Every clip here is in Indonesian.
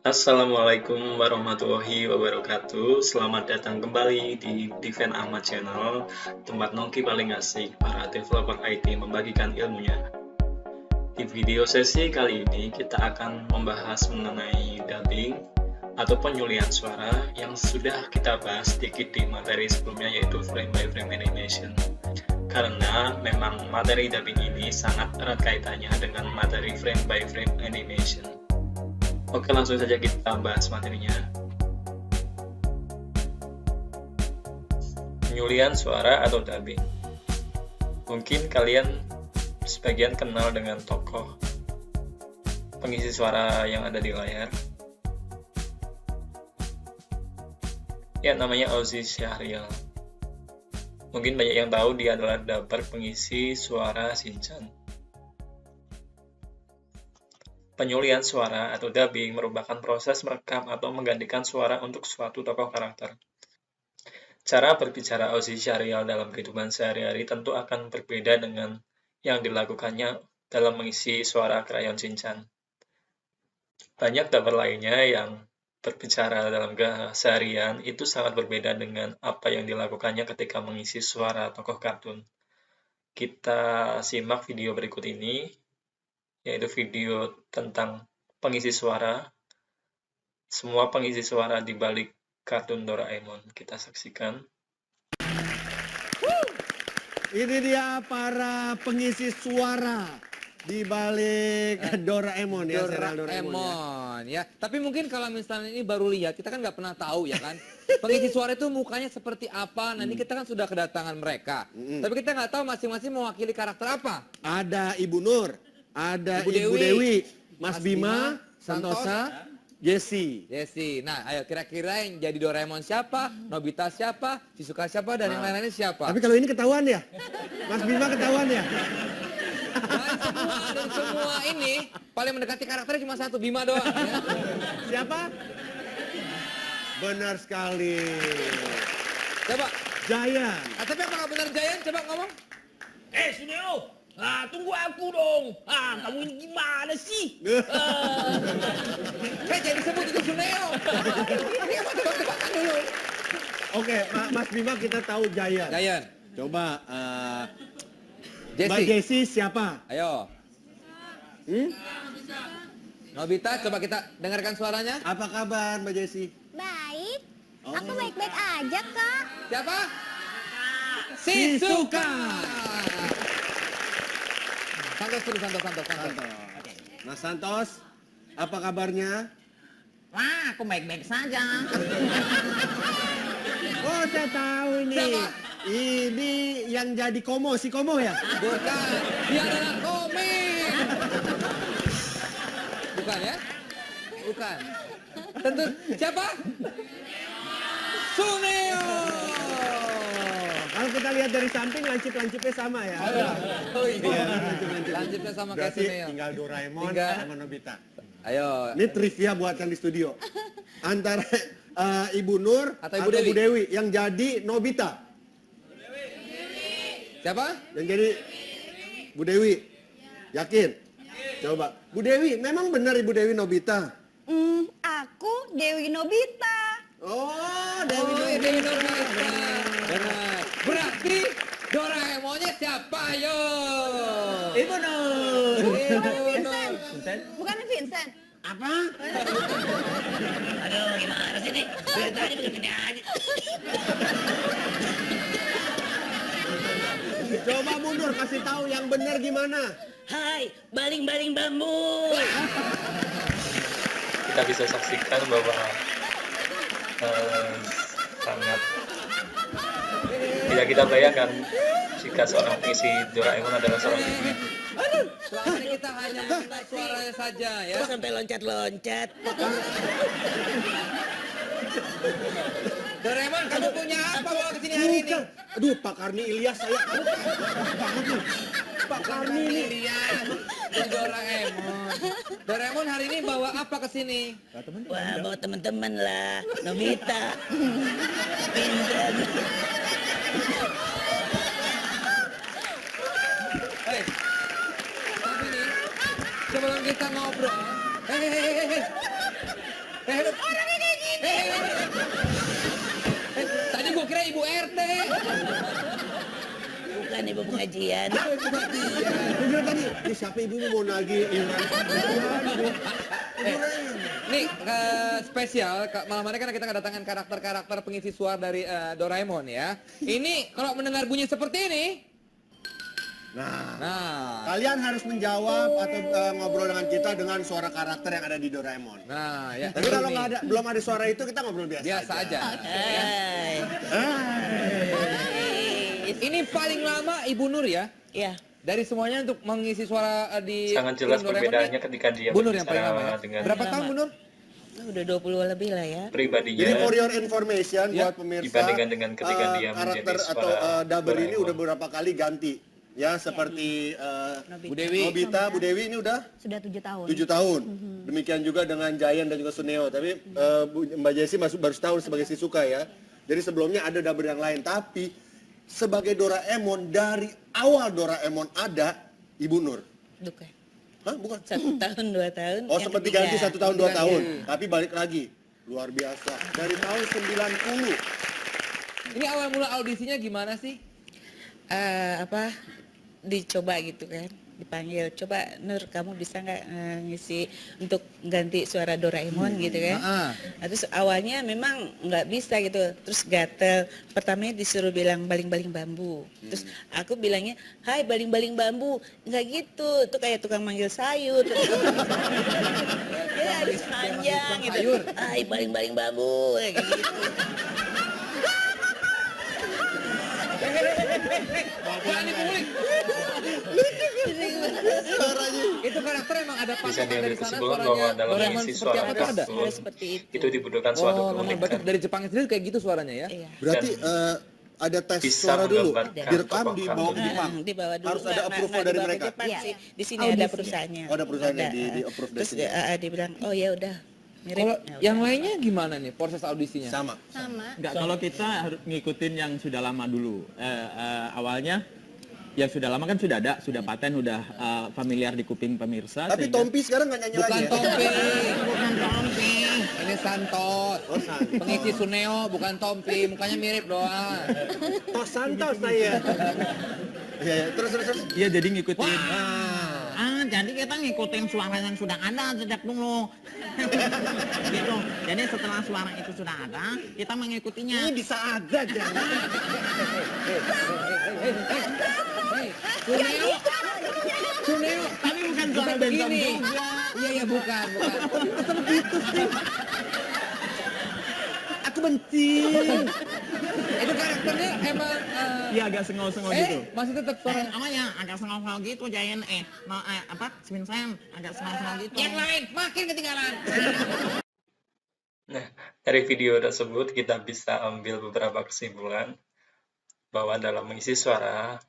Assalamualaikum warahmatullahi wabarakatuh. Selamat datang kembali di Diven Ahmad Channel, tempat nongki paling asik para developer IT membagikan ilmunya. Di video sesi kali ini kita akan membahas mengenai dubbing atau penyulian suara yang sudah kita bahas sedikit di materi sebelumnya, yaitu frame by frame animation. Karena memang materi dubbing ini sangat erat kaitannya dengan materi frame by frame animation. Oke, langsung saja kita bahas materinya. Penyulian suara atau dubbing. Mungkin kalian sebagian kenal dengan tokoh pengisi suara yang ada di layar. Ya, namanya Ozzy Syahrial. Mungkin banyak yang tahu dia adalah dubber pengisi suara Shinchan. Penyulian suara atau dubbing merupakan proses merekam atau menggantikan suara untuk suatu tokoh karakter. Cara berbicara Ozzy Syahrial dalam kehidupan sehari-hari tentu akan berbeda dengan yang dilakukannya dalam mengisi suara Crayon Shinchan. Banyak dubber lainnya yang berbicara dalam keseharian itu sangat berbeda dengan apa yang dilakukannya ketika mengisi suara tokoh kartun. Kita simak video berikut ini, yaitu video tentang pengisi suara, semua pengisi suara di balik kartun Doraemon. Kita saksikan. Ini dia para pengisi suara di balik Doraemon ya, serial Doraemon ya. Tapi mungkin kalau misalnya ini baru lihat, kita kan nggak pernah tahu ya kan. Pengisi suara itu mukanya seperti apa. Nanti kita kan sudah kedatangan mereka. Tapi kita nggak tahu masing-masing mewakili karakter apa. Ada Ibu Nur, ada Ibu Dewi, Mas Bima, Santosa, Jesse. Nah, ayo kira-kira yang jadi Doraemon siapa, Nobita siapa, Shizuka siapa, dan yang lain-lainnya siapa? Tapi kalau ini ketahuan ya? Mas Bima ketahuan ya? Dan semua ini paling mendekati karakternya cuma satu, Bima doang. Ya. Siapa? Benar sekali. Coba. Giant. Tapi apakah benar Giant? Coba ngomong. Suneo, tunggu aku dong. Kamu ini gimana sih? Jadi sebut itu Suneo. Ini apa tebak-tebakan dulu. Oke, Mas Bima kita tahu Giant. Giant. Coba, Mbak Jessie. Jessie siapa? Ayo. Nobita, coba kita dengarkan suaranya. Apa kabar Mbak Jessie? Baik, Oh. aku baik-baik aja, Kak. Siapa? Shizuka. Santos dulu, Santos. Mas Santos, apa kabarnya? Wah, aku baik-baik saja. Oh, saya tahu ini. Siapa? Ini yang jadi Komo, si Komo ya? Bukan, dia adalah komik. Bukan ya? Bukan. Tentu, siapa? Suneo. Kalau kita lihat dari samping, lancip-lancipnya sama ya? Oh iya. Lancip-lancip. Lancipnya sama kayak Berarti Suneo. tinggal Doraemon Tinggal. sama Nobita. Ayo. Ini trivia buat yang di studio. Antara Ibu Nur Atau Ibu Dewi yang jadi Nobita. Siapa? Yang jadi Bu Dewi. Yakin? Coba. Bu Dewi, memang benar Ibu Dewi Nobita? Aku Dewi Nobita. Oh, Oh, ini Nobita. Benar. Berarti Doraemonnya siapa, yo? Ibu Nur. Vincent. Bukan Vincent. Apa? Aduh, gimana sih nih? Dari tadi begini aja. Coba mundur, kasih tahu yang benar gimana. Hai, baling-baling bambu. Kita bisa saksikan bahwa sangat tidak kita bayangkan jika seorang pengisi Doraemon adalah seorang ibu. Selama ini kita hanya mendengar suaranya saja ya. Kok sampai loncat-loncat? Doraemon, kamu punya apa bawa ke sini hari ini? Bukan. Aduh, Pak Karni Ilyas saya. Pak Karni ini. Ilyas, jadi Doraemon. Doraemon hari ini bawa apa ke sini? Wah, bawa teman-teman lah. Nobita. Vincent. Hei, tapi nih, sebelum kita ngobrol, hei, bukan ibu pengajian. Gue bilang tadi, ini siapa ibu ini mau nagih iuran? Nih spesial malam ini kan kita kedatangan karakter-karakter pengisi suara dari Doraemon ya. Ini kalau mendengar bunyi seperti ini, nah, Kalian harus menjawab atau ngobrol dengan kita dengan suara karakter yang ada di Doraemon. nah ya. Tapi kalau ini. belum ada suara itu kita ngobrol biasa, Biasa aja. Hai. Ini paling lama Ibu Nur ya? Ya, Dari semuanya untuk mengisi suara di Sangat jelas film Doraemon perbedaannya nih, ketika dia Bu Nur yang paling lama ya. dengan Berapa tahun Bu Nur? udah 20 lebih lah ya. pribadinya Jadi for your information Ya, buat pemirsa, dibandingkan dengan ketika dia karakter menjadi atau suara dubber ini Doraemon. udah beberapa kali ganti. Ya, seperti Bu Dewi. Nobita, Bu Dewi ini udah Sudah 7 tahun. 7 tahun. Demikian juga dengan Giant dan juga Suneo. Tapi Mbak Jessi baru setahun sebagai Shizuka ya. Jadi sebelumnya ada dubber yang lain. Tapi sebagai Doraemon, dari awal Doraemon ada, Ibu Nur. Bukan. Hah, bukan? 1 tahun 2 tahun. Oh, yang sempat ketiga. diganti 1 tahun 2 tahun. Iya. Tapi balik lagi. Luar biasa. Dari tahun 90. Ini awal mula audisinya gimana sih? Apa dicoba gitu kan, dipanggil, coba Nur kamu bisa nggak ngisi untuk ganti suara Doraemon gitu kan. Nah, terus awalnya memang nggak bisa gitu, terus gatel, pertamanya disuruh bilang baling-baling bambu, terus aku bilangnya hai baling-baling bambu, nggak gitu, itu kayak tukang manggil sayur. Ya harus panjang gitu, hai baling-baling bambu kayak gitu. Itu karakter emang ada Bisa patokan diambil dari sana kesimpulan suaranya bahwa dalam Doraemon mengisi seperti suara apa tuh ada? kartun Ada seperti itu dibutuhkan suatu Oh, memang keunikan. dari Jepang sendiri kayak gitu suaranya ya? Iya. Berarti ada tes Bisa suara dulu, menggambarkan direkam tokoh di bawah kartun. Jepang. Di bawah dulu. Harus ada nggak approval dari dibawa ke mereka. Jepang Iya. sih. Di sini Audisi. ada perusahaannya. Oh, ada perusahaannya Ada. di approve dari Terus sini. dia bilang, oh ya udah mirip. Kalau Ya yang udah. lainnya gimana nih proses audisinya? Sama. Sama. Enggak, kalau kita harus ngikutin yang sudah lama dulu. Awalnya yang sudah lama kan sudah ada, sudah paten, sudah familiar di kuping pemirsa. Tapi sehingga- Tompi sekarang nggak nyanyi Bukan lagi ya? Tompi, Bukan Tompi. ini Santos. Oh, Santos. Pengisi Suneo bukan Tompi, mukanya mirip doang. Tos Santos saya. Iya, iya. Terus. Iya, jadi ngikutin. Jadi kita ngikutin suara yang sudah ada sejak dulu. Gitu. Jadi setelah suara itu sudah ada, kita mengikutinya. Ini bisa aja jangan. Hei, Suneo, Suneo. Tapi bukan suara Bukan bentong begini. juga. Iya, bukan. Aku benci. Itu karakternya emang Iya, agak sengau-sengau gitu. masih tetap suara. Namanya agak sengau-sengau gitu, Jayan. Vincent, agak sengau-sengau gitu. Yang lain makin ketinggalan. Nah, dari video tersebut kita bisa ambil beberapa kesimpulan bahwa dalam mengisi suara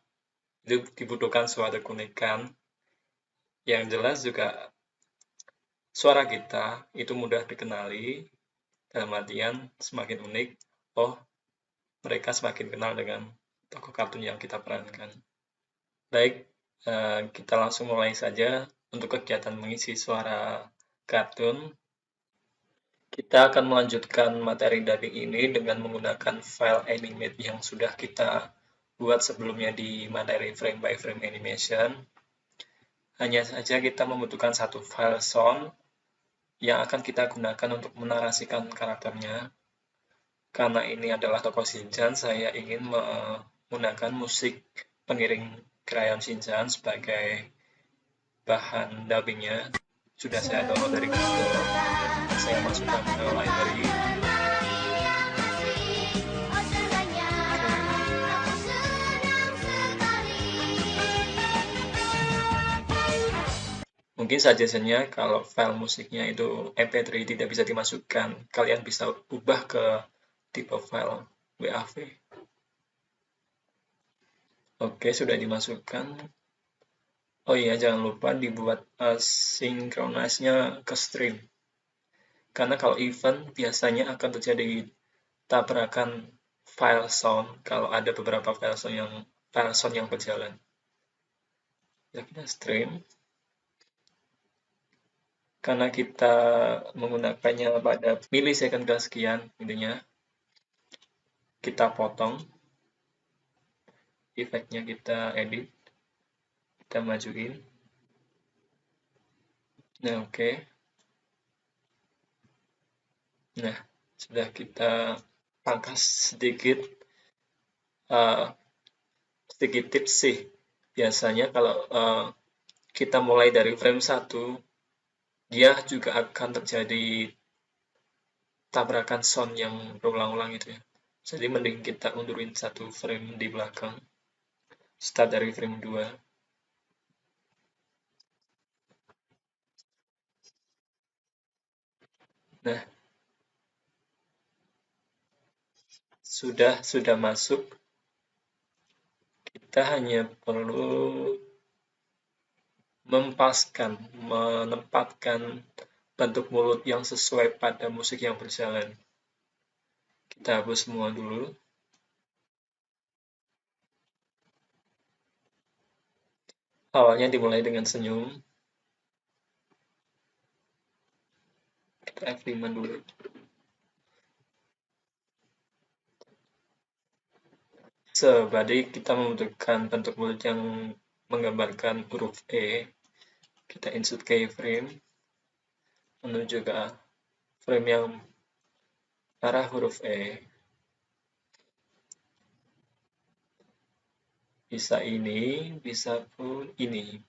itu dibutuhkan suatu keunikan. Yang jelas juga suara kita itu mudah dikenali, dalam artian semakin unik, oh mereka semakin kenal dengan tokoh kartun yang kita perankan. Baik, kita langsung mulai saja untuk kegiatan mengisi suara kartun. Kita akan melanjutkan materi dubbing ini dengan menggunakan file animate yang sudah kita buat sebelumnya di materi frame by frame animation. Hanya saja kita membutuhkan satu file sound yang akan kita gunakan untuk menarasikan karakternya. Karena ini adalah tokoh Shinchan, saya ingin menggunakan musik pengiring Crayon Shinchan sebagai bahan dubbingnya. Sudah saya download dari Google. Saya masukkan ke library. Mungkin suggestion-nya kalau file musiknya itu MP3 tidak bisa dimasukkan, kalian bisa ubah ke tipe file WAV. Oke, sudah dimasukkan. Oh iya, jangan lupa dibuat synchronize-nya ke stream. Karena kalau event biasanya akan terjadi tabrakan file sound kalau ada beberapa file sound yang berjalan. Ya, kita stream. Karena kita menggunakannya pada millisecond kesekian, intinya kita potong. efeknya kita edit, kita majuin. Nah, oke. Nah, sudah kita pangkas sedikit tips sih. Biasanya kalau kita mulai dari frame 1, dia juga akan terjadi tabrakan sound yang berulang-ulang gitu ya. Jadi mending kita undurin 1 frame di belakang. Start dari frame 2. Nah, sudah masuk. Kita hanya perlu menempatkan bentuk mulut yang sesuai pada musik yang berjalan. Kita hapus semua dulu. Awalnya dimulai dengan senyum. Kita F5 dulu. Berarti kita membutuhkan bentuk mulut yang menggambarkan huruf E. Kita insert keyframe menuju ke frame yang arah huruf E. Bisa ini, bisa pun ini.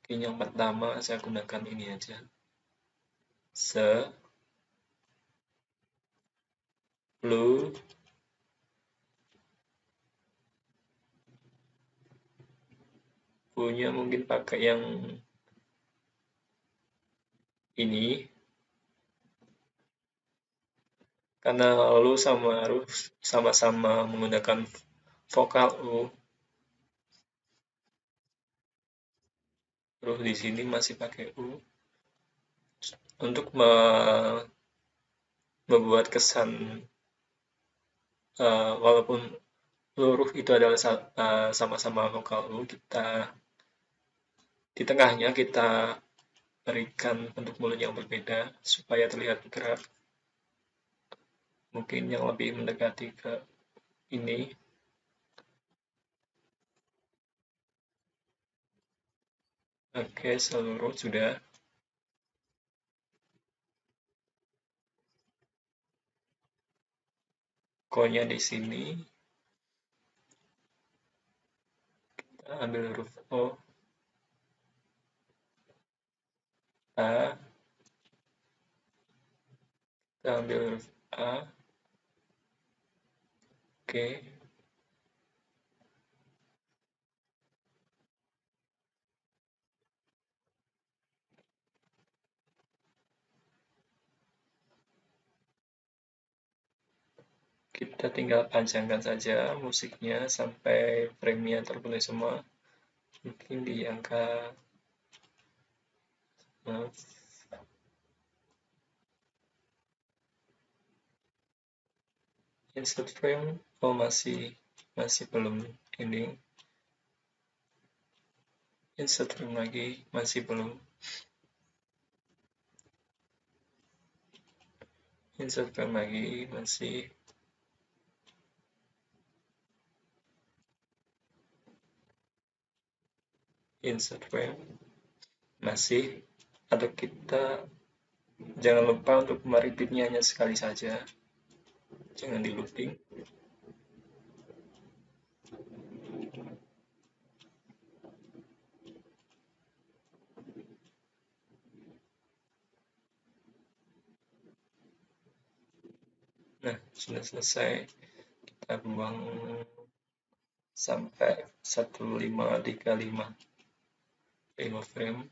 Mungkin yang pertama saya gunakan ini aja. Blue. Punya mungkin pakai yang ini. Karena lu sama Ruh sama-sama menggunakan vokal U. Ruh di sini masih pakai U. Untuk membuat kesan walaupun Ruh itu adalah sama-sama vokal U, kita di tengahnya kita berikan bentuk mulut yang berbeda supaya terlihat bergerak. Mungkin yang lebih mendekati ke ini. Oke, seluruh sudah. Ko-nya di sini. Kita ambil huruf O. A. Kita ambil huruf A. Oke. Kita tinggal panjangkan saja musiknya sampai frame-nya terpenuhi semua. Mungkin di angka insert frame. Oh, masih belum ini. Insert frame lagi, masih belum. Insert frame lagi, masih. Insert frame, masih. Atau kita jangan lupa untuk merepeatnya hanya sekali saja. Jangan di looping. Nah, sudah selesai. Kita buang sampai 1535. 5 frame.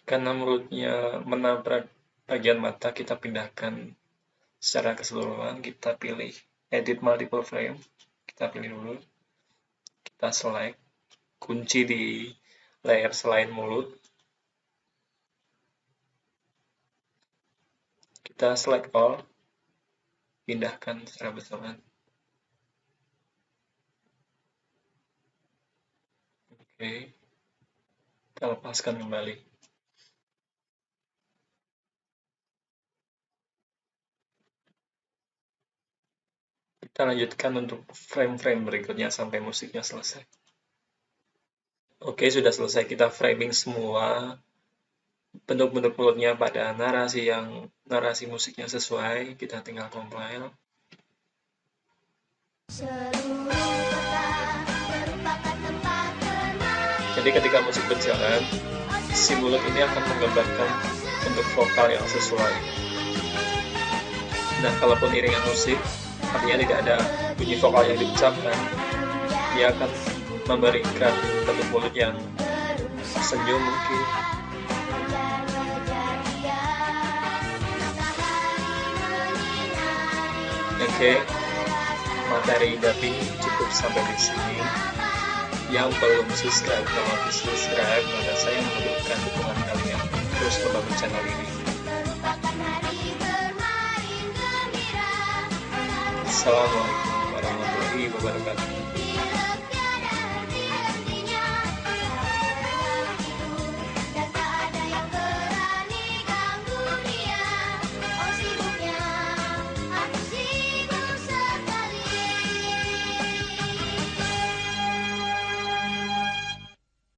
Karena mulutnya menabrak bagian mata, kita pindahkan secara keseluruhan. Kita pilih edit multiple frame. Kita pilih dulu. Kita select. Kunci di layer selain mulut. Kita select all. Pindahkan secara bersamaan. Oke, kita lepaskan kembali. Kita lanjutkan untuk frame-frame berikutnya sampai musiknya selesai. Oke, sudah selesai kita framing semua bentuk-bentuk mulutnya pada narasi musiknya sesuai. Kita tinggal compile. Jadi ketika musik berjalan, si mulut ini akan menggambarkan bentuk vokal yang sesuai. Dan kalaupun iringan musik, artinya tidak ada bunyi vokal yang diucapkan, dia akan memberikan bentuk mulut yang senyum mungkin. Oke, materi dubbing cukup sampai di sini. Yang belum subscribe, kalau di subscribe, maka saya membutuhkan dukungan kalian terus membangun channel ini. Assalamualaikum warahmatullahi wabarakatuh.